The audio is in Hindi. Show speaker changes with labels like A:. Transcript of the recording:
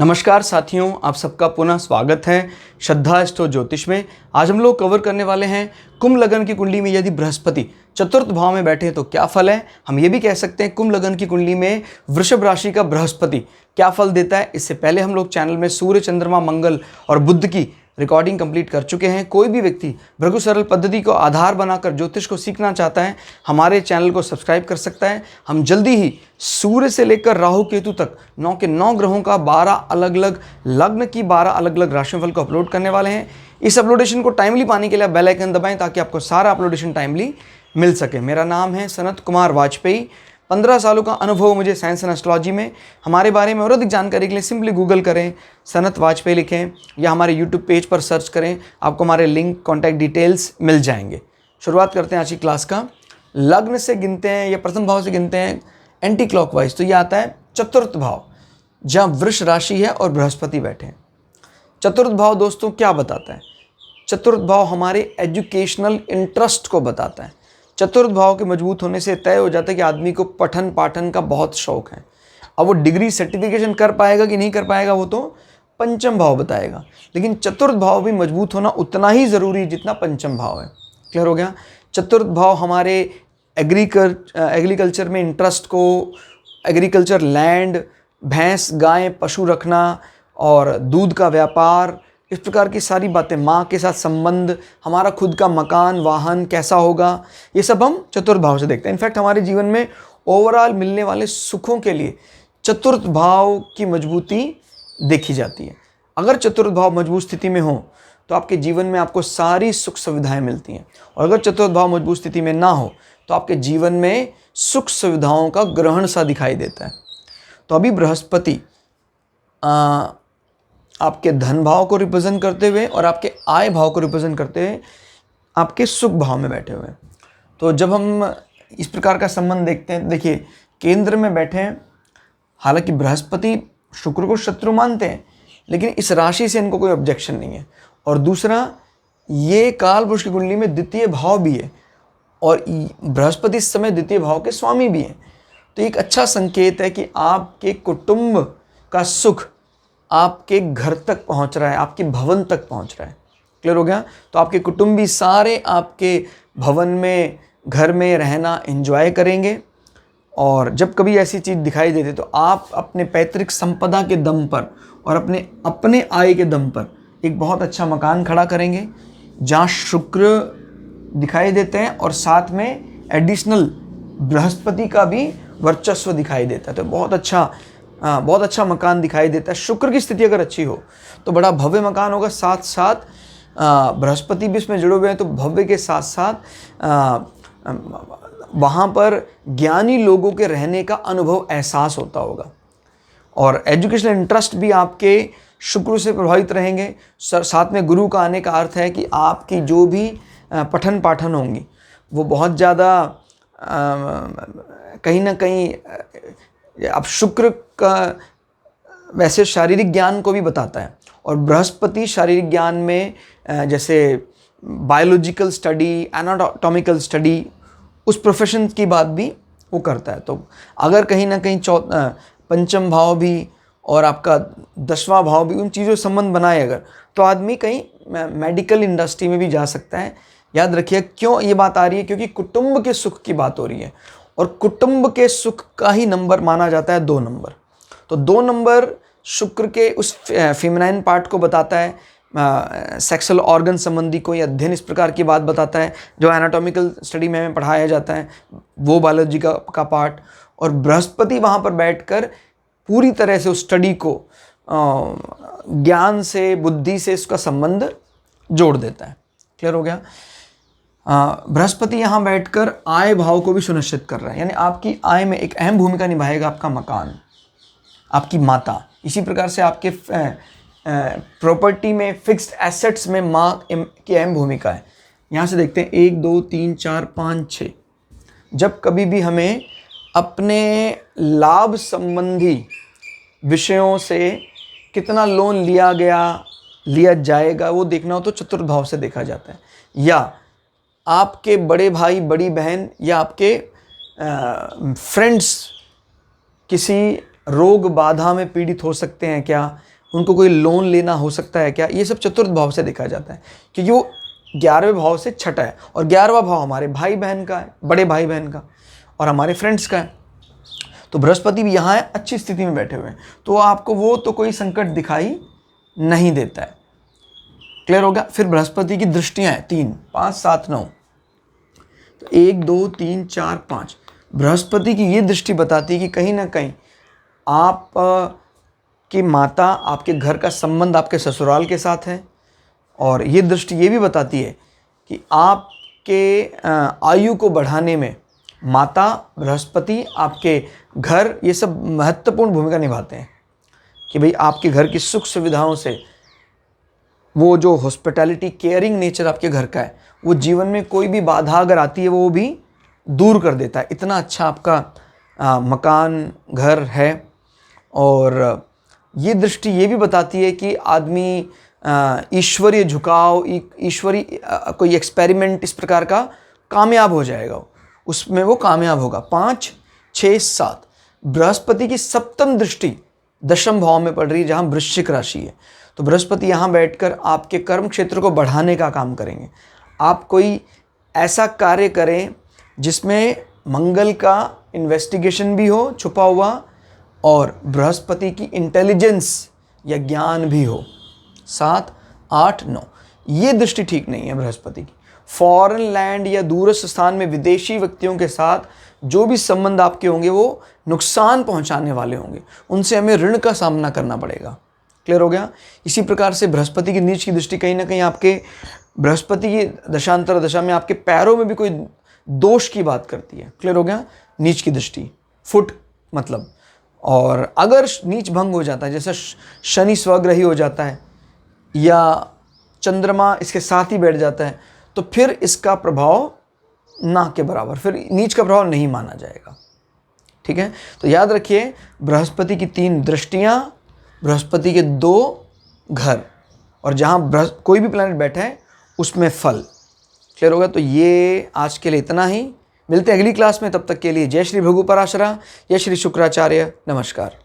A: नमस्कार साथियों, आप सबका पुनः स्वागत है श्रद्धा एस्ट्रो ज्योतिष में। आज हम लोग कवर करने वाले हैं कुंभ लगन की कुंडली में यदि बृहस्पति चतुर्थ भाव में बैठे तो क्या फल है। हम ये भी कह सकते हैं कुंभ लगन की कुंडली में वृषभ राशि का बृहस्पति क्या फल देता है। इससे पहले हम लोग चैनल में सूर्य, चंद्रमा, मंगल और बुध की रिकॉर्डिंग कंप्लीट कर चुके हैं। कोई भी व्यक्ति भृगु सरल पद्धति को आधार बनाकर ज्योतिष को सीखना चाहता है, हमारे चैनल को सब्सक्राइब कर सकता है। हम जल्दी ही सूर्य से लेकर राहु केतु तक 9 के 9 ग्रहों का 12 अलग अलग लग्न की 12 अलग अलग राशिफल को अपलोड करने वाले हैं। इस अपलोडेशन को टाइमली पाने के लिए बेल आइकन दबाएं ताकि आपको सारा अपलोडेशन टाइमली मिल सके। मेरा नाम है सनत कुमार वाजपेयी। 15 सालों का अनुभव मुझे साइंस एंड एस्ट्रोलॉजी में। हमारे बारे में और अधिक जानकारी के लिए सिंपली गूगल करें, सनत वाजपेयी लिखें या हमारे यूट्यूब पेज पर सर्च करें, आपको हमारे लिंक, कॉन्टैक्ट डिटेल्स मिल जाएंगे। शुरुआत करते हैं आज की क्लास का। लग्न से गिनते हैं या प्रथम भाव से गिनते हैं एंटी क्लॉकवाइज, तो ये आता है चतुर्थ भाव, जहाँ वृष राशि है और बृहस्पति बैठे हैं। चतुर्थ भाव दोस्तों क्या बताता है? चतुर्थ भाव हमारे एजुकेशनल इंटरेस्ट को बताता है। चतुर्थ भाव के मजबूत होने से तय हो जाता है कि आदमी को पठन पाठन का बहुत शौक है। अब वो डिग्री सर्टिफिकेशन कर पाएगा कि नहीं कर पाएगा वो तो पंचम भाव बताएगा, लेकिन चतुर्थ भाव भी मजबूत होना उतना ही ज़रूरी जितना पंचम भाव है। क्लियर हो गया? चतुर्थ भाव हमारे एग्रीकल्चर में इंटरेस्ट को, एग्रीकल्चर, लैंड, भैंस, गाय, पशु रखना और दूध का व्यापार, इस प्रकार की सारी बातें, माँ के साथ संबंध, हमारा खुद का मकान, वाहन कैसा होगा, ये सब हम चतुर्थ भाव से देखते हैं। इनफैक्ट हमारे जीवन में ओवरऑल मिलने वाले सुखों के लिए चतुर्थ भाव की मजबूती देखी जाती है। अगर चतुर्थ भाव मजबूत स्थिति में हो तो आपके जीवन में आपको सारी सुख सुविधाएं मिलती हैं, और अगर चतुर्थ भाव मजबूत स्थिति में ना हो तो आपके जीवन में सुख सुविधाओं का ग्रहण सा दिखाई देता है। तो अभी बृहस्पति आपके धन भाव को रिप्रेजेंट करते हुए और आपके आय भाव को रिप्रेजेंट करते हुए आपके सुख भाव में बैठे हुए हैं। तो जब हम इस प्रकार का संबंध देखते हैं, देखिए केंद्र में बैठे हैं, हालांकि बृहस्पति शुक्र को शत्रु मानते हैं, लेकिन इस राशि से इनको कोई ऑब्जेक्शन नहीं है। और दूसरा, ये कालपुरुष की कुंडली में द्वितीय भाव भी है और बृहस्पति इस समय द्वितीय भाव के स्वामी भी हैं। तो एक अच्छा संकेत है कि आपके कुटुंब का सुख आपके घर तक पहुंच रहा है, आपके भवन तक पहुंच रहा है। क्लियर हो गया? तो आपके कुटुंबी सारे आपके भवन में, घर में रहना एंजॉय करेंगे, और जब कभी ऐसी चीज़ दिखाई देती तो आप अपने पैतृक संपदा के दम पर और अपने आय के दम पर एक बहुत अच्छा मकान खड़ा करेंगे जहाँ शुक्र दिखाई देते हैं और साथ में एडिशनल बृहस्पति का भी वर्चस्व दिखाई देता है। तो बहुत अच्छा मकान दिखाई देता है। शुक्र की स्थिति अगर अच्छी हो तो बड़ा भव्य मकान होगा, साथ साथ बृहस्पति भी इसमें जुड़े हुए हैं, तो भव्य के साथ साथ वहाँ पर ज्ञानी लोगों के रहने का अनुभव, एहसास होता होगा। और एजुकेशनल इंटरेस्ट भी आपके शुक्र से प्रभावित रहेंगे। साथ में गुरु का आने का अर्थ है कि आपकी जो भी पठन पाठन होंगी वो बहुत ज़्यादा कहीं ना कहीं, अब शुक्र का वैसे शारीरिक ज्ञान को भी बताता है, और बृहस्पति शारीरिक ज्ञान में जैसे बायोलॉजिकल स्टडी, एनाटॉमिकल स्टडी, उस प्रोफेशन की बात भी वो करता है। तो अगर कहीं ना कहीं पंचम भाव भी और आपका 10वां भाव भी उन चीज़ों से संबंध बनाए अगर, तो आदमी कहीं मेडिकल इंडस्ट्री में भी जा सकता है। याद रखिए क्यों ये बात आ रही है, क्योंकि कुटुंब के सुख की बात हो रही है, और कुटुंब के सुख का ही नंबर माना जाता है 2 नंबर। तो 2 नंबर शुक्र के उस फेमिनाइन पार्ट को बताता है, सेक्सुअल ऑर्गन संबंधी कोई अध्ययन इस प्रकार की बात बताता है जो एनाटॉमिकल स्टडी में हमें पढ़ाया जाता है, वो बायोलॉजी का पार्ट। और बृहस्पति वहाँ पर बैठकर पूरी तरह से उस स्टडी को ज्ञान से, बुद्धि से इसका संबंध जोड़ देता है। क्लियर हो गया? बृहस्पति यहाँ बैठकर आय भाव को भी सुनिश्चित कर रहा है, यानी आपकी आय में एक अहम भूमिका निभाएगा आपका मकान, आपकी माता। इसी प्रकार से आपके प्रॉपर्टी में, फिक्स्ड एसेट्स में माँ की अहम भूमिका है। यहाँ से देखते हैं 1 2 3 4 5 6। जब कभी भी हमें अपने लाभ संबंधी विषयों से कितना लोन लिया जाएगा वो देखना हो तो चतुर्थ भाव से देखा जाता है, या आपके बड़े भाई, बड़ी बहन या आपके फ्रेंड्स किसी रोग बाधा में पीड़ित हो सकते हैं क्या, उनको कोई लोन लेना हो सकता है क्या, ये सब चतुर्थ भाव से देखा जाता है, क्योंकि वो 11वें भाव से छठा है और 11वां भाव हमारे भाई बहन का है, बड़े भाई बहन का और हमारे फ्रेंड्स का है। तो बृहस्पति भी यहाँ है, अच्छी स्थिति में बैठे हुए हैं, तो आपको वो तो कोई संकट दिखाई नहीं देता है। क्लियर हो गया। फिर बृहस्पति की दृष्टियाँ हैं 3, 5, 7, 9। तो 1, 2, 3, 4, 5 बृहस्पति की ये दृष्टि बताती है कि कहीं ना कहीं आप की माता, आपके घर का संबंध आपके ससुराल के साथ है। और ये दृष्टि ये भी बताती है कि आपके आयु को बढ़ाने में माता, बृहस्पति, आपके घर, ये सब महत्वपूर्ण भूमिका निभाते हैं कि भाई आपके घर की सुख सुविधाओं से वो जो हॉस्पिटैलिटी, केयरिंग नेचर आपके घर का है, वो जीवन में कोई भी बाधा अगर आती है वो भी दूर कर देता है। इतना अच्छा आपका मकान, घर है। और ये दृष्टि ये भी बताती है कि आदमी ईश्वरीय झुकाव, ईश्वरीय कोई एक्सपेरिमेंट इस प्रकार का कामयाब हो जाएगा, उसमें वो कामयाब होगा। 5, 6, 7 बृहस्पति की सप्तम दृष्टि 10वें भाव में पड़ रही है, जहाँ वृश्चिक राशि है। तो बृहस्पति यहाँ बैठकर आपके कर्म क्षेत्र को बढ़ाने का काम करेंगे। आप कोई ऐसा कार्य करें जिसमें मंगल का इन्वेस्टिगेशन भी हो छुपा हुआ और बृहस्पति की इंटेलिजेंस या ज्ञान भी हो। 7, 8, 9 ये दृष्टि ठीक नहीं है बृहस्पति की। फॉरेन लैंड या दूरस्थ स्थान में विदेशी व्यक्तियों के साथ जो भी संबंध आपके होंगे वो नुकसान पहुंचाने वाले होंगे, उनसे हमें ऋण का सामना करना पड़ेगा। क्लियर हो गया। इसी प्रकार से बृहस्पति की नीच की दृष्टि कहीं ना कहीं आपके बृहस्पति की दशांतर दशा में आपके पैरों में भी कोई दोष की बात करती है। क्लियर हो गया। नीच की दृष्टि, फुट मतलब। और अगर नीच भंग हो जाता है, जैसे शनि स्वग्रही हो जाता है या चंद्रमा इसके साथ ही बैठ जाता है, तो फिर इसका प्रभाव ना के बराबर, फिर नीच का प्रभाव नहीं माना जाएगा। ठीक है। तो याद रखिए, बृहस्पति की 3 दृष्टियां, बृहस्पति के 2 घर, और जहां कोई भी प्लैनेट बैठा है उसमें फल। क्लियर होगा। तो ये आज के लिए इतना ही। मिलते हैं अगली क्लास में, तब तक के लिए जय श्री भृगु पराशरा, जय श्री शुक्राचार्य, नमस्कार।